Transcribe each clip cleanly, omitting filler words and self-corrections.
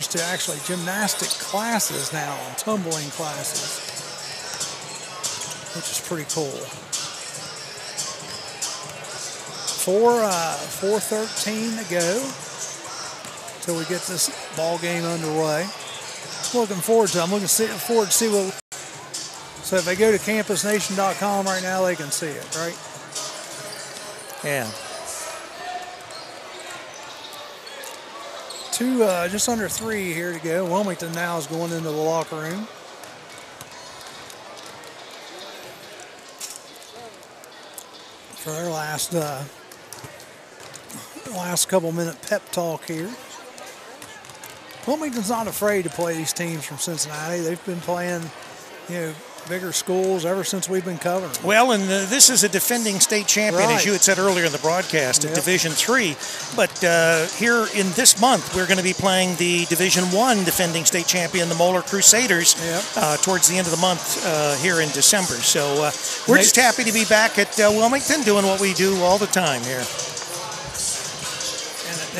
changed to actually gymnastic classes now, and tumbling classes, which is pretty cool. 4:13 to go till we get this ball game underway. Looking forward to it. I'm looking forward to see what. So if they go to campusnation.com right now, they can see it, right? Yeah. Just under 3 here to go. Wilmington now is going into the locker room. For their last couple minute pep talk here. Wilmington's not afraid to play these teams from Cincinnati. They've been playing, bigger schools ever since we've been covering them. Well, and this is a defending state champion, as you had said earlier in the broadcast, at Division III. But here in this month, we're going to be playing the Division I defending state champion, the Moeller Crusaders, towards the end of the month here in December. So we're just happy to be back at Wilmington doing what we do all the time here.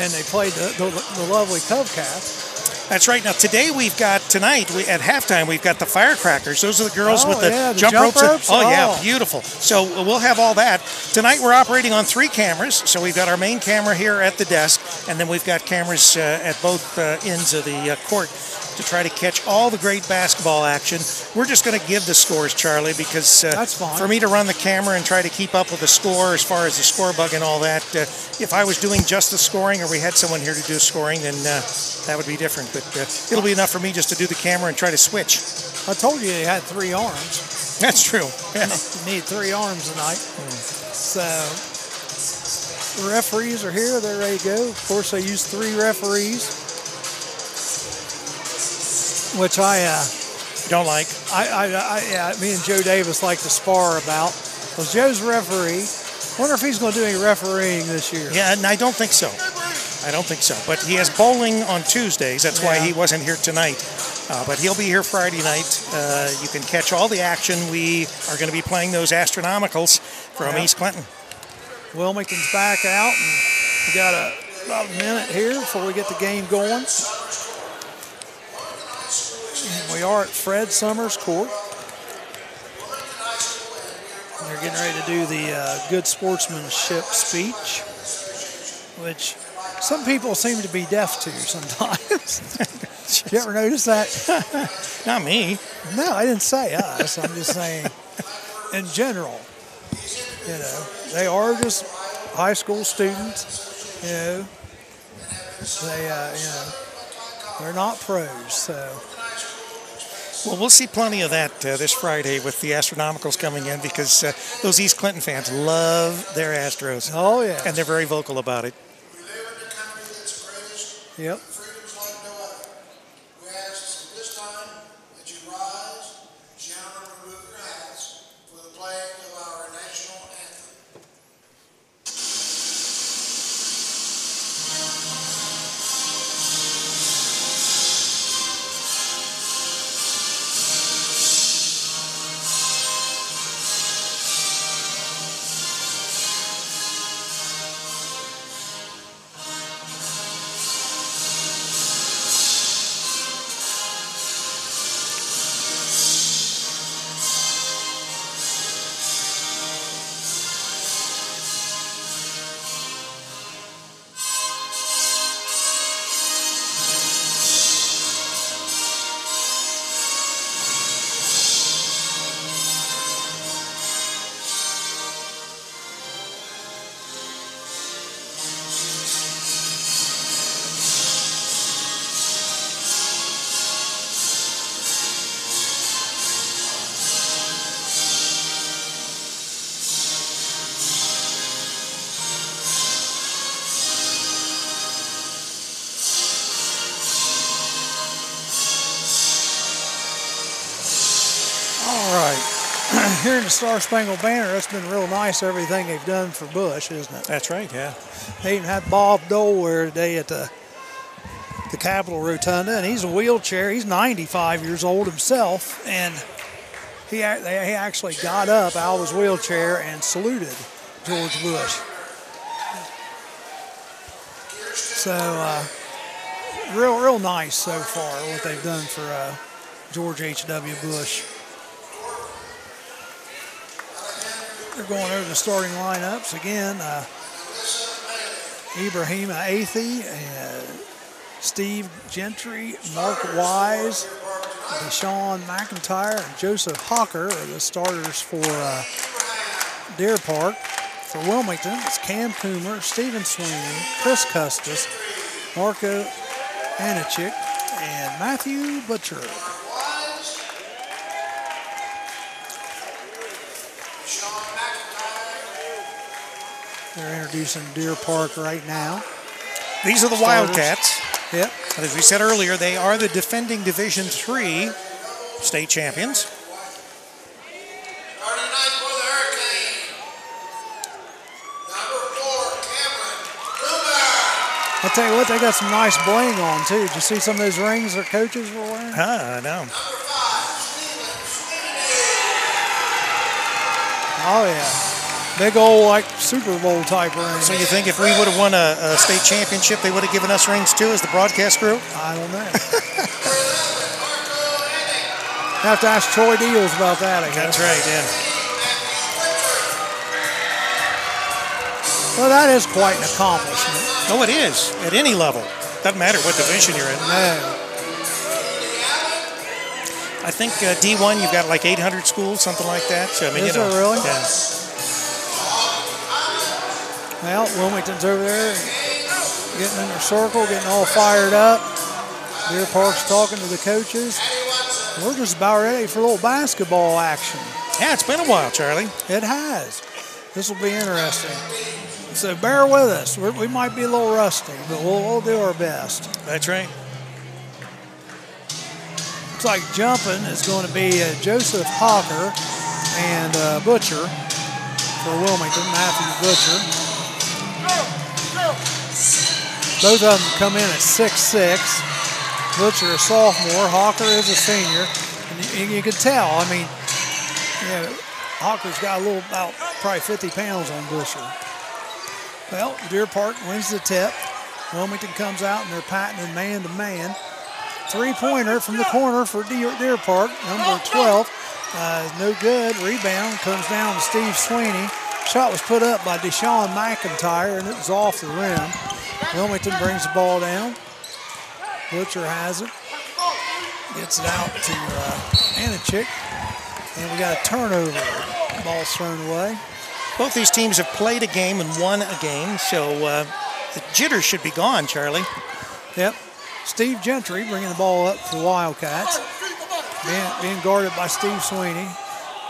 And they played the lovely Cubcats. That's right. Now, tonight, at halftime, we've got the Firecrackers. Those are the girls with the jump ropes. Oh, yeah, beautiful. So we'll have all that. Tonight, we're operating on 3 cameras. So we've got our main camera here at the desk, and then we've got cameras at both ends of the court to try to catch all the great basketball action. We're just going to give the scores, Charlie, because that's fine. For me to run the camera and try to keep up with the score as far as the score bug and all that, if I was doing just the scoring or we had someone here to do scoring, then that would be different. But it'll be enough for me just to do the camera and try to switch. I told you had 3 arms. That's true. Yeah. You need 3 arms tonight. So the referees are here. They're ready to go. Of course, they use 3 referees, which I don't like. Me and Joe Davis like to spar about. Well, Joe's referee. Wonder if he's going to do any refereeing this year. Yeah, and I don't think so. But he has bowling on Tuesdays. That's why he wasn't here tonight. But he'll be here Friday night. You can catch all the action. We are going to be playing those Astronomicals from East Clinton. Wilmington's back out, and we got about a minute here before we get the game going. And we are at Fred Summers Court. They're getting ready to do the good sportsmanship speech, which some people seem to be deaf to sometimes. You ever notice that? Not me. No, I didn't say us. I'm just saying in general. They are just high school students. They're not pros. So. Well, we'll see plenty of that this Friday with the Astronomicals coming in, because those East Clinton fans love their Astros. Oh, yeah. And they're very vocal about it. Yep. Hearing the Star Spangled Banner, that's been real nice, everything they've done for Bush, isn't it? That's right, yeah. They even had Bob Dole there today at the Capitol Rotunda, and he's a wheelchair. He's 95 years old himself, and he actually got up out of his wheelchair and saluted George Bush. So real nice so far what they've done for George H.W. Bush. They're going over the starting lineups again. Ibrahim Athey, Steve Gentry, Mark Wise, Deshaun McIntyre, and Joseph Hawker are the starters for Deer Park. For Wilmington, it's Cam Coomer, Stephen Sweeney, Chris Custis, Marco Anichik, and Matthew Butcher. They're introducing Deer Park right now. These are the Wildcats. Yep. As we said earlier, they are the defending Division III state champions. I'll tell you what, they got some nice bling on too. Did you see some of those rings their coaches were wearing? I know. Oh yeah. Big old, like, Super Bowl type ring. So you think if we would have won a state championship, they would have given us rings too as the broadcast crew? I don't know. Have to ask Troy Deals about that, I guess. That's right, yeah. Well, that is quite an accomplishment. Oh, it is. At any level. Doesn't matter what division you're in. No. I think D1, you've got like 800 schools, something like that. So, I mean, is it really? Yeah. Well, Wilmington's over there getting in their circle, getting all fired up. Deer Park's talking to the coaches. We're just about ready for a little basketball action. Yeah, it's been a while, Charlie. It has. This will be interesting. So bear with us. We might be a little rusty, but we'll do our best. That's right. Looks like jumping is going to be Joseph Hawker and Butcher for Wilmington, Matthew Butcher. Both of them come in at 6'6". Butcher a sophomore, Hawker is a senior. And you can tell, I mean, Hawker's got a little, about probably 50 pounds on Butcher. Well, Deer Park wins the tip. Wilmington comes out and they're patting man-to-man. Three-pointer from the corner for Deer Park, number 12. No good. Rebound comes down to Steve Sweeney. Shot was put up by Deshaun McIntyre, and it was off the rim. Wilmington brings the ball down. Butcher has it. Gets it out to Anichik. And we got a turnover. Ball's thrown away. Both these teams have played a game and won a game, so the jitters should be gone, Charlie. Yep. Steve Gentry bringing the ball up for the Wildcats. Being guarded by Steve Sweeney.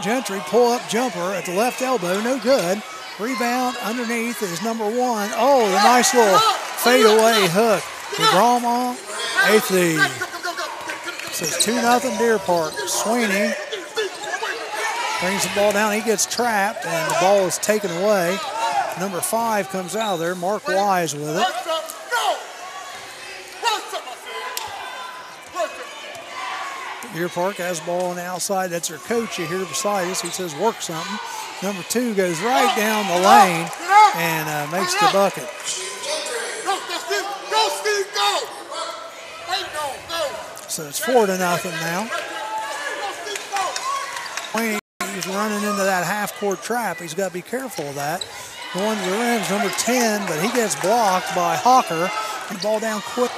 Gentry pull-up jumper at the left elbow, no good. Rebound underneath is number 1. Oh, the nice little fadeaway hook. Ibrahim Athey. So it's 2-0 Deer Park. Sweeney brings the ball down. He gets trapped, and the ball is taken away. Number 5 comes out of there. Mark Wise with it. Deer Park has the ball on the outside. That's their coach here beside us. He says, work something. Number 2 goes right down the lane and makes the bucket. So it's 4-0 now. He's running into that half-court trap. He's got to be careful of that. Going to the rims, number 10, but he gets blocked by Hawker. The ball down quick.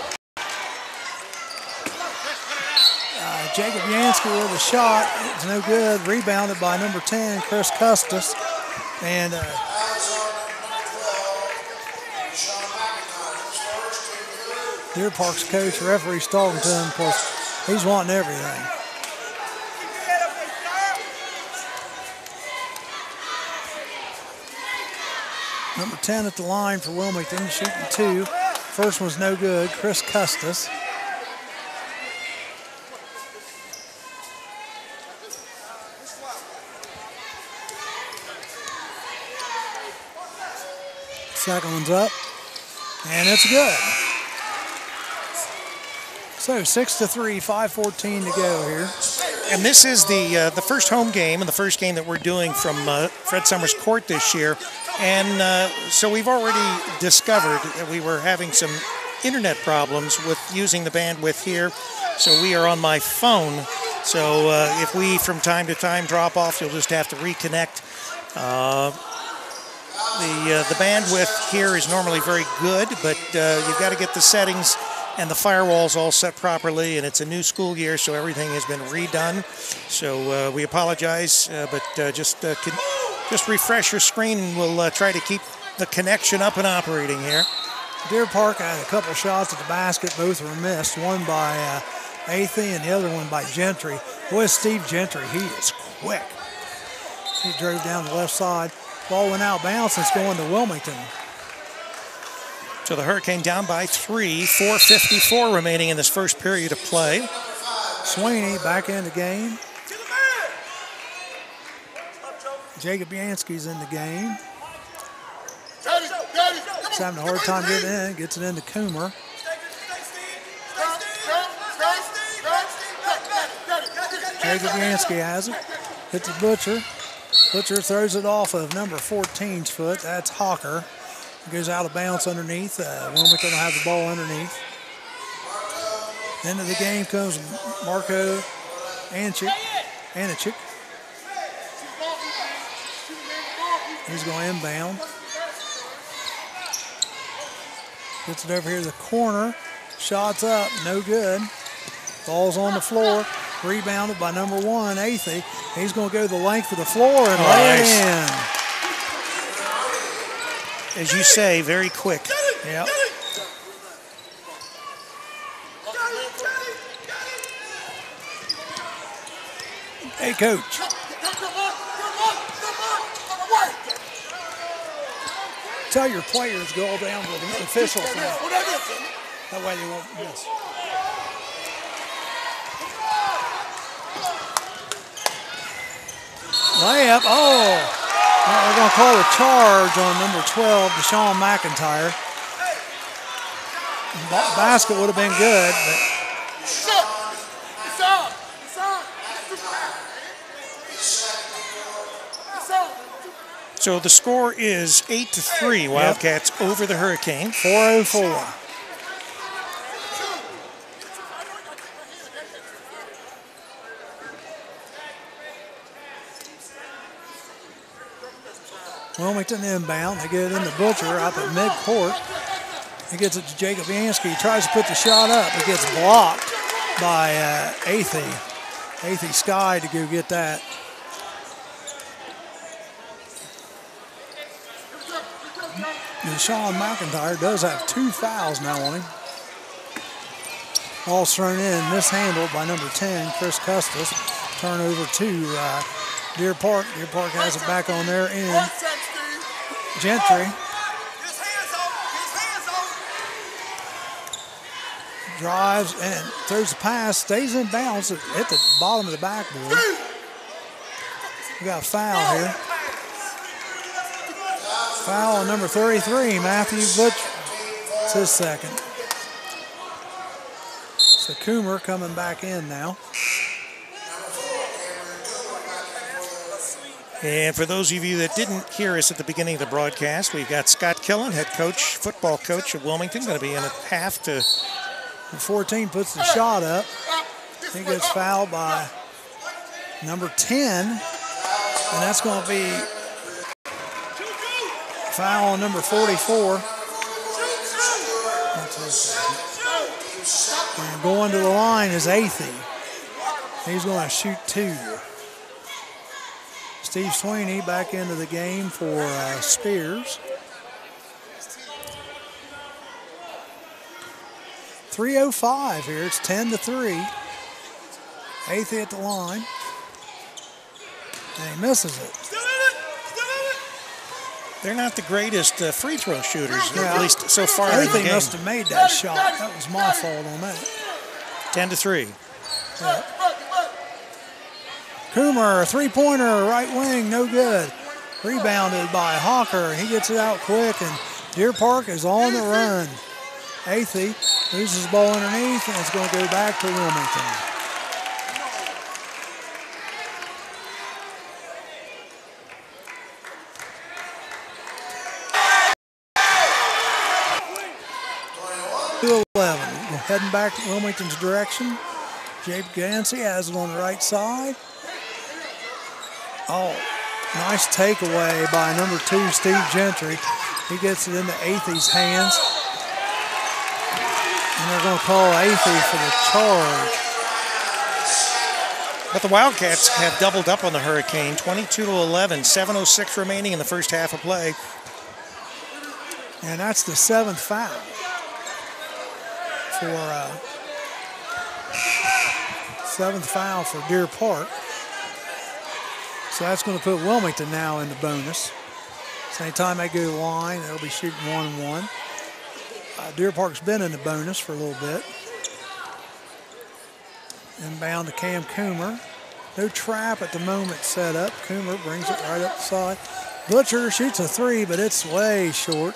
Jacob Yansky with a shot. It's no good. Rebounded by number 10, Chris Custis. And Deer Park's coach, referee's talking to him because he's wanting everything. Number 10 at the line for Wilmington, shooting 2. First one's no good, Chris Custis. Second one's up, and it's good. So 6-3, 5:14 to go here. And this is the first home game and the first game that we're doing from Fred Summers Court this year. And so we've already discovered that we were having some internet problems with using the bandwidth here, so we are on my phone. So if we from time to time drop off, you'll just have to reconnect. The bandwidth here is normally very good, but you've got to get the settings and the firewalls all set properly, and it's a new school year, so everything has been redone. So we apologize, but just refresh your screen, and we'll try to keep the connection up and operating here. Deer Park had a couple shots at the basket. Both were missed, one by Athey and the other one by Gentry. Boy, Steve Gentry, he is quick. He drove down the left side. Ball went out bounce. It's going to Wilmington. So the Hurricane down by 3, 4:54 remaining in this first period of play. Sweeney back in the game. Jacob Yansky's in the game. He's having a hard time getting in. Gets it into Coomer. Jacob Yansky has it. Hits the Butcher. Butcher throws it off of number 14's foot. That's Hawker. It goes out of bounds underneath. Wilmington will have the ball underneath. Into the game comes Marco Anichik. He's going to inbound. Gets it over here to the corner. Shots up, no good. Ball's on the floor. Rebounded by number 1, Athey. He's going to go the length of the floor and lay it in. As you say, very quick. Yep. Hey, coach. Tell your players go all down to the official thing. That way they won't miss. Layup. Oh. Well, we're going to call a charge on number 12, Deshaun McIntyre. Basket would have been good, but. So the score is 8-3. Wildcats over the Hurricane. 4:04. Wilmington inbound. They get it in the Butcher up at midcourt. He gets it to Jacob Yansky. He tries to put the shot up. It gets blocked by Athey. Athey Sky to go get that. Deshaun McIntyre does have 2 fouls now on him. Ball's thrown in, mishandled by number 10, Chris Custis. Turnover to Deer Park. Deer Park has it back on their end. Gentry. Drives and throws the pass, stays in bounds at the bottom of the backboard. We got a foul here. Foul on number 33, Matthew Butcher. It's his second. So Coomer coming back in now. And for those of you that didn't hear us at the beginning of the broadcast, we've got Scott Killen, head coach, football coach of Wilmington, going to be in at half to. 14 puts the shot up. He gets fouled by number 10. And that's going to be foul on number 44. And going to the line is Athey. He's going to shoot 2. Steve Sweeney back into the game for Spears. 3:05 here. It's 10-3. Athey at the line. And he misses it. They're not the greatest free throw shooters, at least so far in the game. Athey must have made that shot. That was my fault on that. 10-3. Yeah. Coomer, three-pointer, right wing, no good. Rebounded by Hawker. He gets it out quick, and Deer Park is on the run. Athey loses the ball underneath, and it's going to go back to Wilmington. heading back to Wilmington's direction. Jake Gansey has it on the right side. Oh, nice takeaway by number 2, Steve Gentry. He gets it into Athey's hands. And they're going to call Athey for the charge. But the Wildcats have doubled up on the Hurricane, 22-11, 7:06 remaining in the first half of play. And that's the 7th foul for Deer Park. So that's going to put Wilmington now in the bonus. So anytime they go to the line, they'll be shooting 1-1. Deer Park's been in the bonus for a little bit. Inbound to Cam Coomer. No trap at the moment set up. Coomer brings it right up the side. Butcher shoots a 3, but it's way short.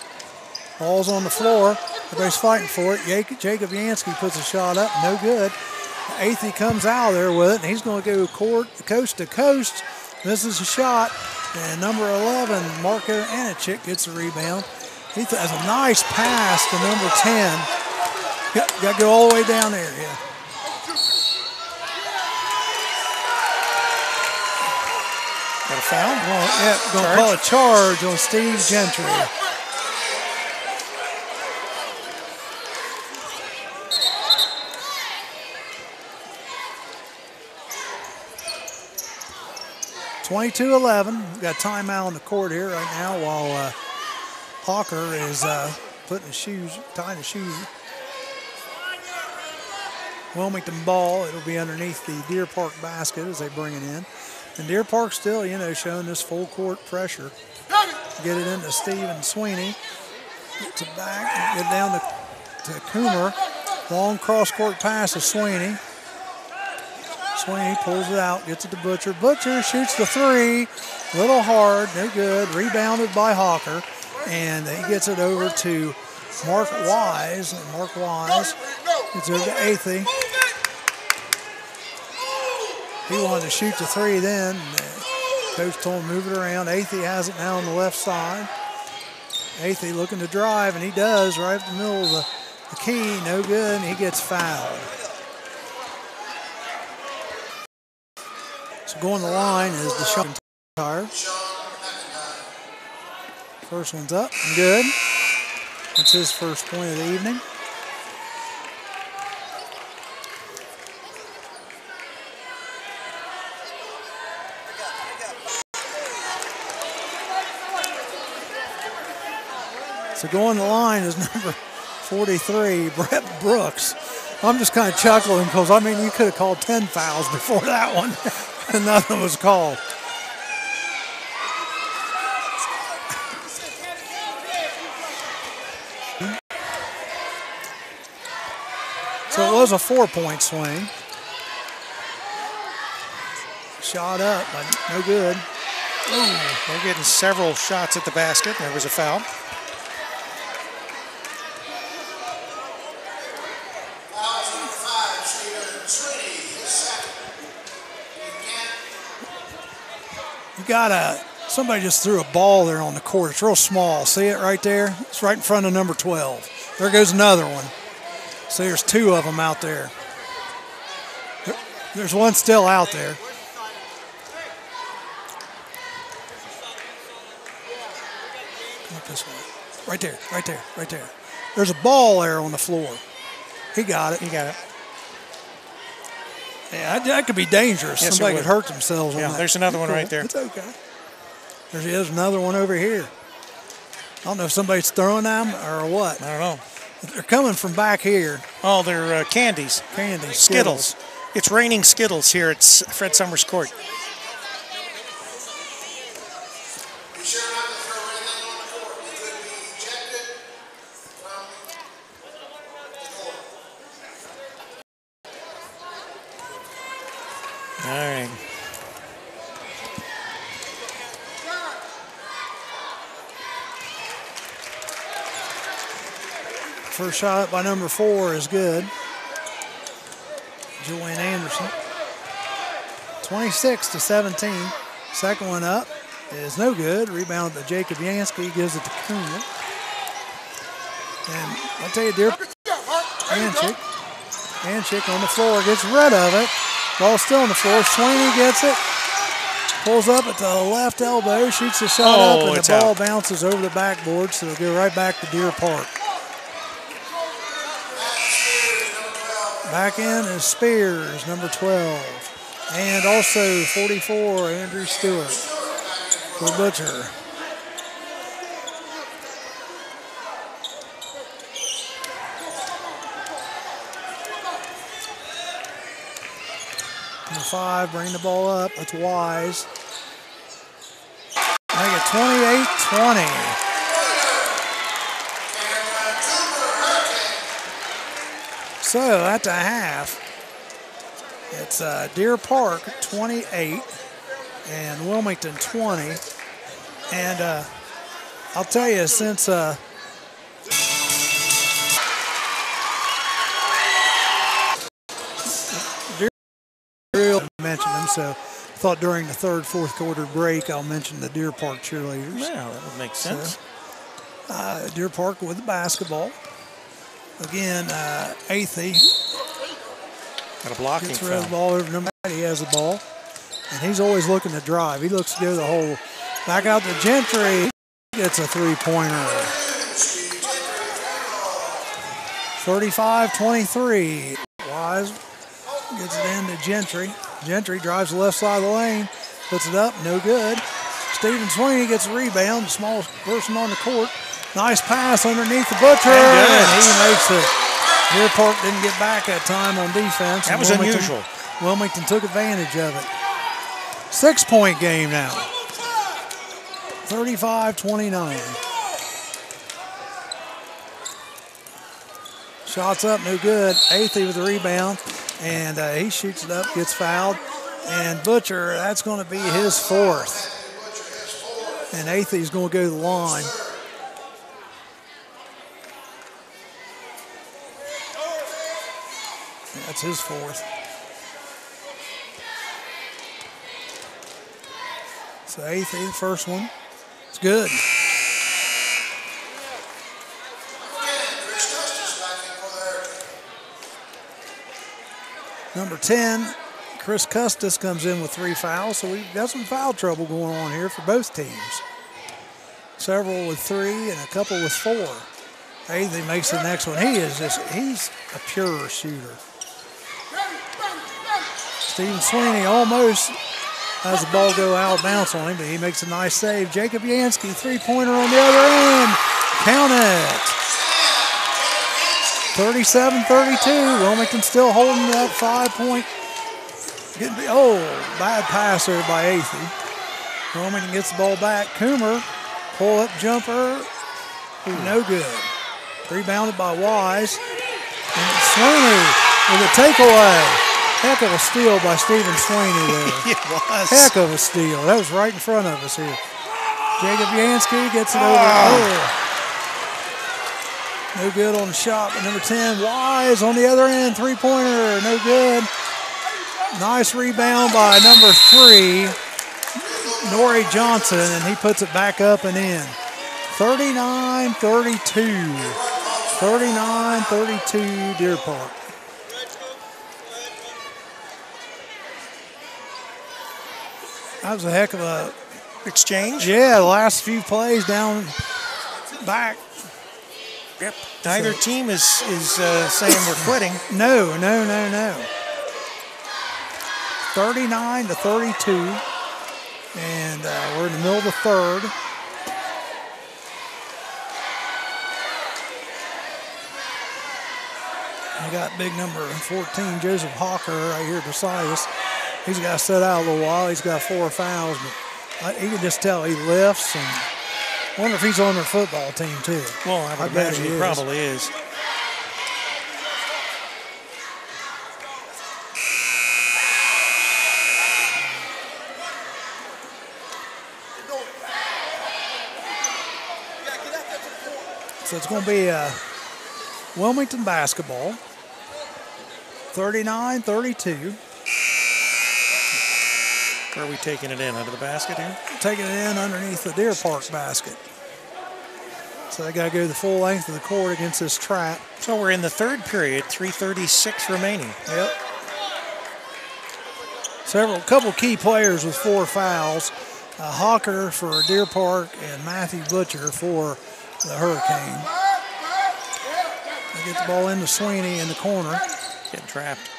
Ball's on the floor. Everybody's fighting for it. Jacob Yansky puts a shot up. No good. Athey comes out of there with it, and he's going to go coast to coast. Misses a shot. And number 11, Marco Anichik, gets the rebound. He has a nice pass to number 10. Got to go all the way down there, yeah. Got a foul? Going to call a charge on Steve Gentry. (22-11). We've got timeout on the court here right now while Hawker is tying his shoes. Wilmington ball. It'll be underneath the Deer Park basket as they bring it in. And Deer Park still, showing this full court pressure. Get it into Steven Sweeney. Gets it back. Get down to Coomer. Long cross court pass to Sweeney. Sweeney pulls it out, gets it to Butcher. Butcher shoots the 3. A little hard, no good. Rebounded by Hawker. And he gets it over to Mark Wise. And Mark Wise gets over to Athey. He wanted to shoot the 3 then. Coach told him move it around. Athey has it now on the left side. Athey looking to drive, and he does right up the middle of the key. No good, and he gets fouled. So going to the line is Deshaun McIntyre. First one's up and good. That's his first point of the evening. So going to the line is number 43, Brett Brooks. I'm just kind of chuckling because, you could have called 10 fouls before that one, and nothing was called. So it was a 4-point swing. Shot up, but no good. Ooh, they're getting several shots at the basket. There was a foul. Somebody just threw a ball there on the court. It's real small. See it right there? It's right in front of number 12. There goes another one. See, there's 2 of them out there. There's one still out there. Come up this way. Right there, right there, right there. There's a ball there on the floor. He got it. He got it. Yeah, that could be dangerous. Yes, somebody could hurt themselves on that. There's another one right there. It's okay. There's another one over here. I don't know if somebody's throwing them or what. I don't know. They're coming from back here. Oh, they're candies. Candies. Skittles. It's raining Skittles here at Fred Summers Court. Be sure not to throw anything on the court. It could be ejected from the court. All right. First shot by number 4 is good. Julian Anderson. 26-17. Second one up is no good. Rebound to Jacob Yansky. Gives it to Coomer. And I'll tell you, Anichik Handshake on the floor, gets rid of it. Ball still on the floor. Sweeney gets it. Pulls up at the left elbow, shoots the shot up, and the ball bounces over the backboard, so it'll go right back to Deer Park. Back in is Spears, number 12. And also 44, Andrew Stewart for Butcher. Number 5, bring the ball up. That's Wise. Make it 28-20. So at the half, it's Deer Park 28 and Wilmington 20. And I'll tell you, since mention them, so I thought during the third, fourth quarter break I'll mention the Deer Park cheerleaders. Yeah, that would make sense. So, Deer Park with the basketball. Again, Athey got a blocking gets rid of the ball over number 8. He has the ball, and he's always looking to drive. He looks to go the whole back out to Gentry. Gets a three-pointer. 35-23. Wise gets it in to Gentry. Gentry drives the left side of the lane, puts it up, no good. Stephen Sweeney gets a rebound, the smallest person on the court. Nice pass underneath the Butcher, and he makes it. Deer Park didn't get back that time on defense. That was unusual. Wilmington took advantage of it. 6-point game now. 35-29. Shots up, no good. Athey with the rebound, and he shoots it up, gets fouled. And Butcher, that's going to be his fourth. And Athey's going to go to the line. That's his fourth. So Athey, the first one. It's good. Number 10, Chris Custis comes in with 3 fouls, so we've got some foul trouble going on here for both teams. Several with 3 and a couple with 4. Athey makes the next one. He's a pure shooter. Stephen Sweeney almost has the ball go out of bounds on him, but he makes a nice save. Jacob Yansky, three-pointer on the other end. Count it. 37-32. Wilmington still holding that 5-point. Bad pass there by Athey. Wilmington gets the ball back. Coomer, pull-up jumper. No good. Rebounded by Wise. And Sweeney with a takeaway. Heck of a steal by Stephen Sweeney there. It was. Heck of a steal. That was right in front of us here. Jacob Yansky gets it over. No good on the shot, but number 10, Wise on the other end. Three-pointer, no good. Nice rebound by number 3, Nori Johnson, and he puts it back up and in. 39-32. 39-32 Deer Park. That was a heck of a exchange. Yeah, the last few plays down back. Yep. Neither team is saying we're quitting. No. 39-32, and we're in the middle of the third. I got big number 14, Joseph Hawker, right here beside us. He's got to sit out a little while. He's got 4 fouls, but you can just tell he lifts. And I wonder if he's on their football team too. Well, I would imagine he probably is. So it's going to be Wilmington basketball, 39-32. Where are we taking it in? Under the basket here? Taking it in underneath the Deer Park basket. So they got to go the full length of the court against this trap. So we're in the third period, 3:36 remaining. Yep. Couple key players with 4 fouls. Hawker for Deer Park and Matthew Butcher for the Hurricane. They get the ball into Sweeney in the corner. Getting trapped.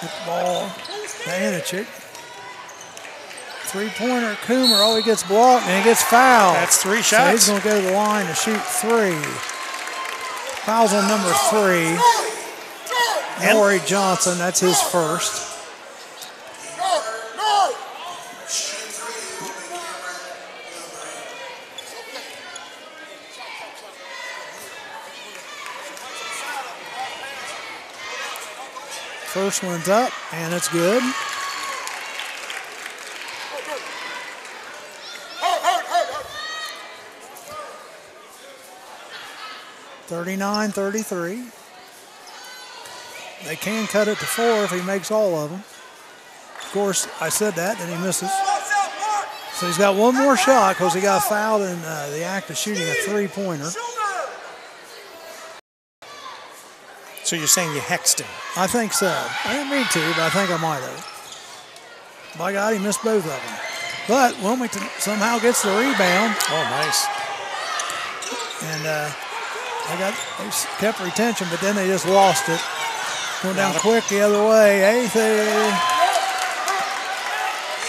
Get the ball to Anichik. Three-pointer, Coomer. Oh, he gets blocked and he gets fouled. That's 3 shots. So he's going to go to the line to shoot 3. Fouls on number 3. Rory Johnson, that's his first. First one's up, and it's good. (39-33). They can cut it to 4 if he makes all of them. Of course, I said that, and he misses. So he's got one more shot because he got fouled in the act of shooting a three-pointer. So you're saying you hexed him? I think so. I didn't mean to, but I think I might have. By God, he missed both of them. But Wilmington somehow gets the rebound. Oh, nice. And they kept retention, but then they just lost it. Going down quick the other way. Athey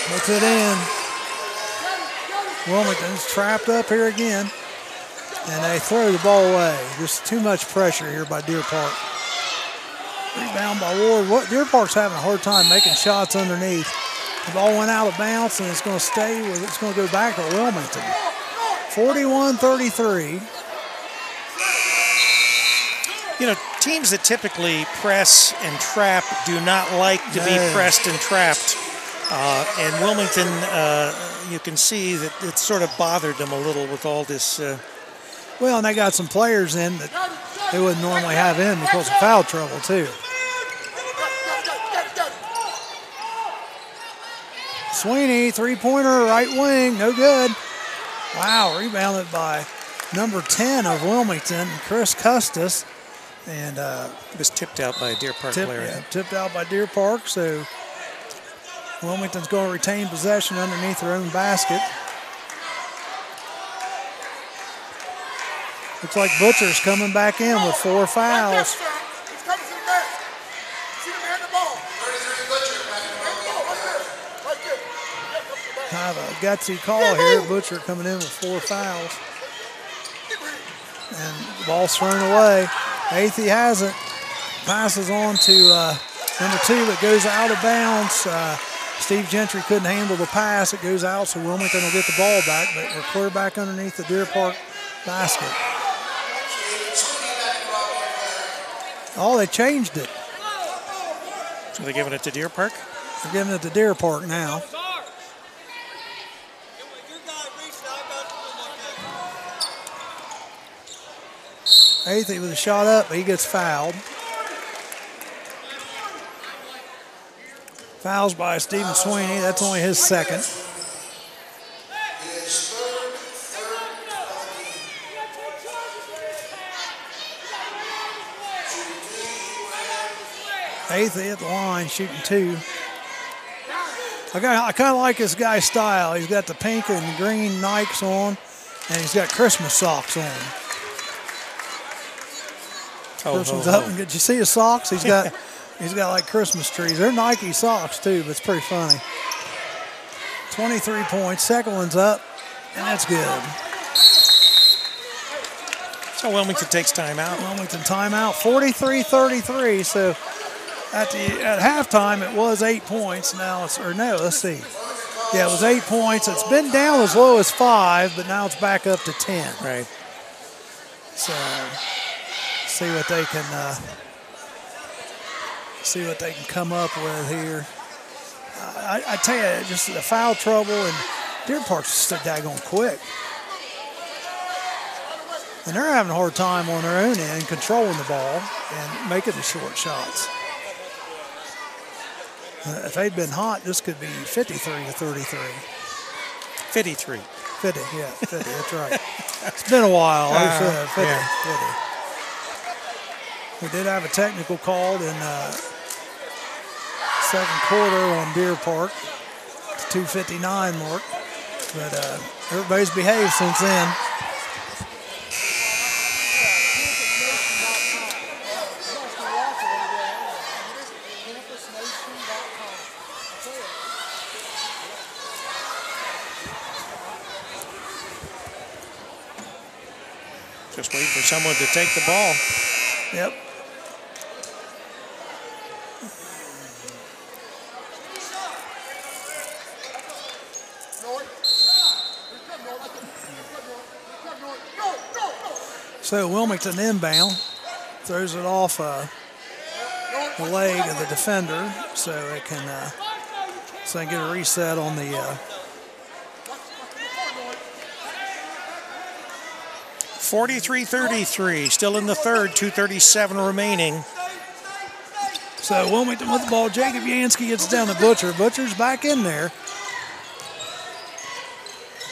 puts it in. Wilmington's trapped up here again. And they throw the ball away. Just too much pressure here by Deer Park. Rebound by Ward. Deer Park's having a hard time making shots underneath. The ball went out of bounds, and it's going to stay with. It's going to go back to Wilmington. 41-33. You know, teams that typically press and trap do not like to be pressed and trapped. And Wilmington, you can see that it sort of bothered them a little with all this. Well, and they got some players in that they wouldn't normally have in because of foul trouble, too. Sweeney, three-pointer, right wing, no good. Wow, rebounded by number 10 of Wilmington, Chris Custis. And it was tipped out by a Deer Park player. Yeah, tipped out by Deer Park, so Wilmington's going to retain possession underneath their own basket. Looks like Butcher's coming back in with 4 fouls. Kind of a gutsy call here. Butcher coming in with 4 fouls. And the ball's thrown away. Athey has it. Passes on to number 2, but goes out of bounds. Steve Gentry couldn't handle the pass. It goes out, so Wilmington will get the ball back, but we're clear back underneath the Deer Park basket. Oh, they changed it. So they're giving it to Deer Park? They're giving it to Deer Park now. Athey with a shot up, but he gets fouled. Fouls by Stephen Sweeney. That's only his second. Athey at the line, shooting 2. I kind of like this guy's style. He's got the pink and green Nikes on, and he's got Christmas socks on. Person's up, and did you see his socks? He's got like Christmas trees. They're Nike socks too, but it's pretty funny. 23 points. Second one's up, and that's good. So Wilmington takes timeout. Wilmington timeout. 43-33. So at halftime it was 8 points. Now let's see. Yeah, it was 8 points. It's been down as low as 5, but now it's back up to 10. Right. So see what they can come up with here. I tell you, just the foul trouble, and Deer Park's so daggone quick. And they're having a hard time on their own end controlling the ball and making the short shots. If they'd been hot, this could be 53-33. 53. 50, yeah, 50, that's right. It's been a while. 50. Yeah. We did have a technical called in second quarter on Deer Park, the 2:59 mark. But everybody's behaved since then. Just waiting for someone to take the ball. Yep. So Wilmington inbound, throws it off the leg of the defender, so it can get a reset on the 43-33, still in the third, 2:37 remaining. So Wilmington with the ball. Jacob Yansky gets down to Butcher. Butcher's back in there.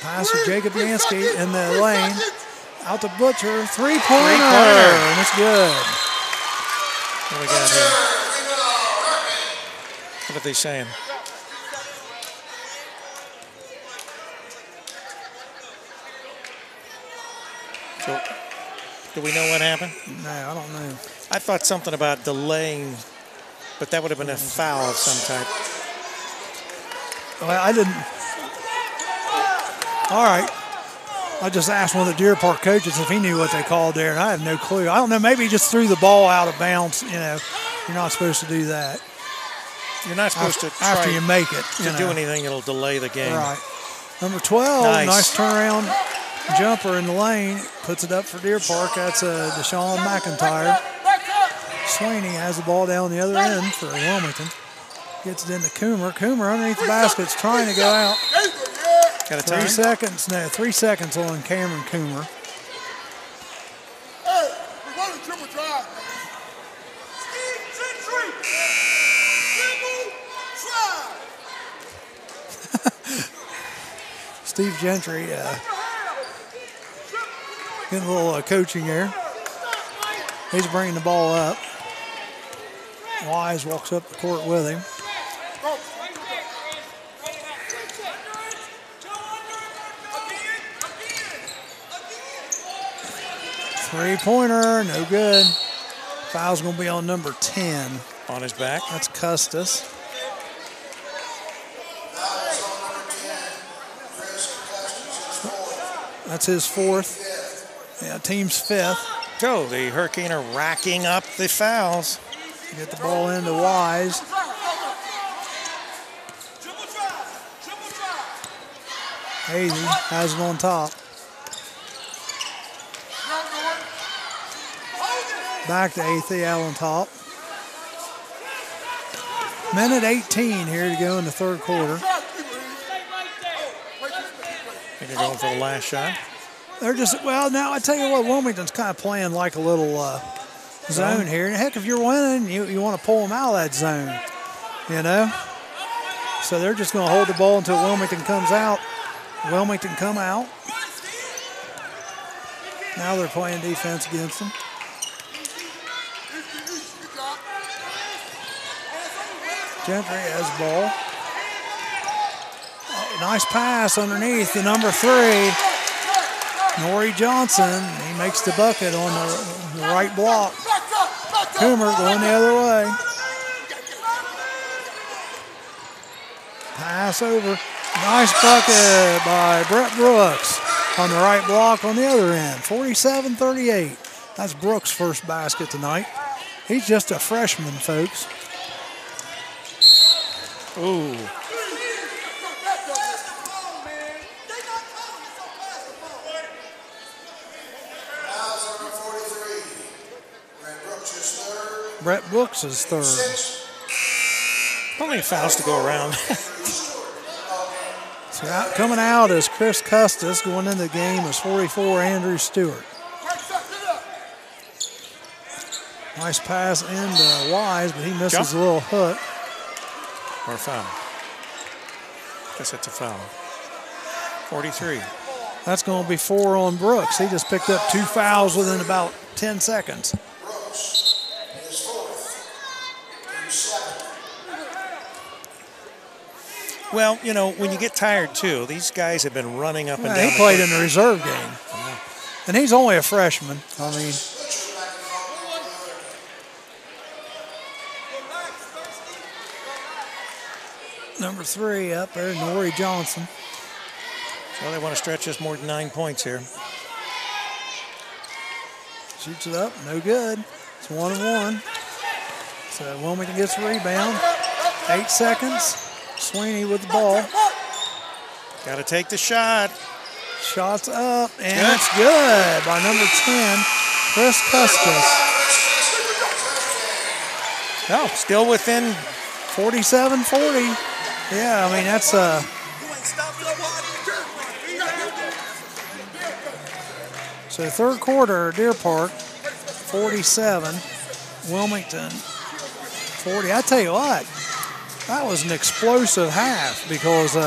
Pass to Jacob Yansky in the lane. Out to Butcher. Three-pointer. And it's good. What do we got here? What are they saying? So, do we know what happened? No, I don't know. I thought something about delaying, but that would have been a foul of some type. Well, I didn't. All right. I just asked one of the Deer Park coaches if he knew what they called there, and I have no clue. I don't know. Maybe he just threw the ball out of bounds. You know, you're not supposed to do that. You're not supposed to try after you make it. To do anything that'll delay the game. Right. Number 12, nice turnaround jumper in the lane. Puts it up for Deer Park. That's Deshaun McIntyre. Sweeney has the ball down the other end for Wilmington. Gets it into Coomer. Coomer underneath the basket's trying to go out. Got a time? 3 seconds. No, 3 seconds on Cameron Coomer. Hey, we're running triple drive. Steve Gentry getting a little coaching there. He's bringing the ball up. Wise walks up the court with him. Three-pointer, no good. Foul's going to be on number 10. On his back. That's Custis. That's his fourth. Yeah, team's fifth. So the Hurricane are racking up the fouls. Get the ball into Wise. Hazy has it on top. Back to Athiel on top. Minute 18 here to go in the third quarter. Think they're going for the last shot? They're just, well, now I tell you what, Wilmington's kind of playing like a little zone here. And heck, if you're winning, you want to pull them out of that zone, you know? So they're just going to hold the ball until Wilmington comes out. Wilmington come out. Now they're playing defense against them. Gentry has the ball. Oh, nice pass underneath the number 3. Norrie Johnson, he makes the bucket on the right block. Coomer going the other way. Pass over. Nice bucket by Brett Brooks on the right block on the other end. 47-38. That's Brooks' first basket tonight. He's just a freshman, folks. Ooh. Brett Brooks is third. How many fouls to go around? So coming out is Chris Custis. Going into the game is 44, Andrew Stewart. Nice pass into Wise, but he misses a little hook. Or a foul. Guess that's a foul. 43. That's going to be 4 on Brooks. He just picked up 2 fouls within about 10 seconds. Brooks is fourth. Team 7. Well, you know, when you get tired, too, these guys have been running up and down. He played in the reserve game. And he's only a freshman. I mean, number 3 up there, Nori Johnson. So they want to stretch us more than 9 points here. Shoots it up, no good. It's 1-1. So Wilmington gets a rebound. 8 seconds. Sweeney with the ball. Got to take the shot. Shots up, and it's good by number 10, Chris Cuscus. Oh, still within 47-40. Yeah, I mean, that's so third quarter, Deer Park, 47, Wilmington, 40. I tell you what, that was an explosive half because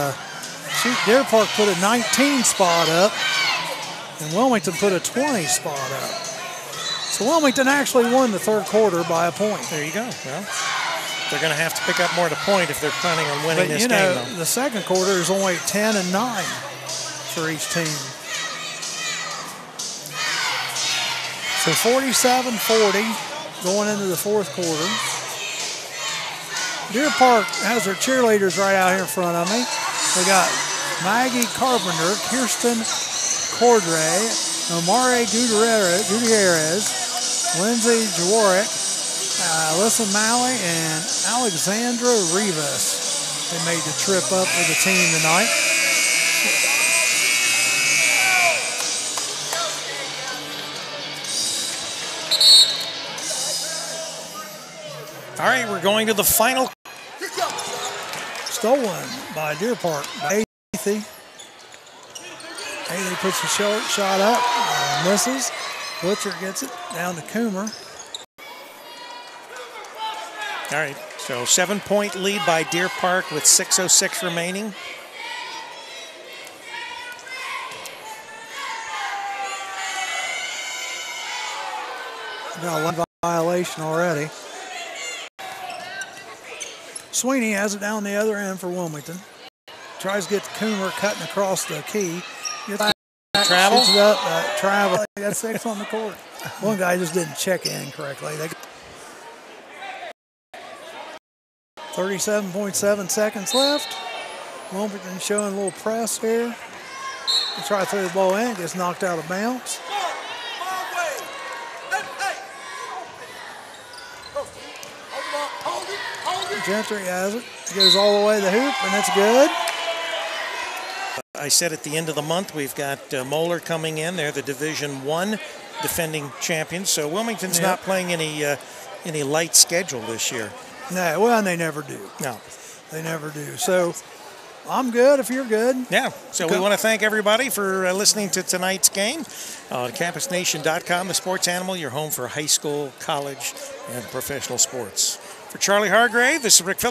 Deer Park put a 19 spot up and Wilmington put a 20 spot up. So Wilmington actually won the third quarter by a point. There you go. Well, they're going to have to pick up more to point if they're planning on winning this game, though. The second quarter is only 10 and 9 for each team. So 47-40 going into the fourth quarter. Deer Park has their cheerleaders right out here in front of me. We got Maggie Carpenter, Kirsten Cordray, Omari Gutierrez, Lindsay Jaworek, Alyssa Malley, and Alexandra Rivas. They made the trip up with the team tonight. All right, we're going to the final. Stolen by Deer Park. Athey puts the shot up, misses. Butcher gets it down to Coomer. All right, so 7-point lead by Deer Park with 6:06 remaining. Got one violation already. Sweeney has it down the other end for Wilmington. Tries to get to Coomer cutting across the key. Gets Travel? Shoots it up, travel. They got 6 on the court. One guy just didn't check in correctly. 37.7 seconds left. Wilmington showing a little press here. They try to throw the ball in, gets knocked out of bounds. Gentry has it. Goes all the way to the hoop, and it's good. I said at the end of the month, we've got Moeller coming in. They're the Division I defending champions. So Wilmington's not playing any light schedule this year. No, well, and they never do. No. They never do. So I'm good if you're good. Yeah. So we want to thank everybody for listening to tonight's game. CampusNation.com, the sports animal, your home for high school, college, and professional sports. For Charlie Hargrave, this is Rick Phillips.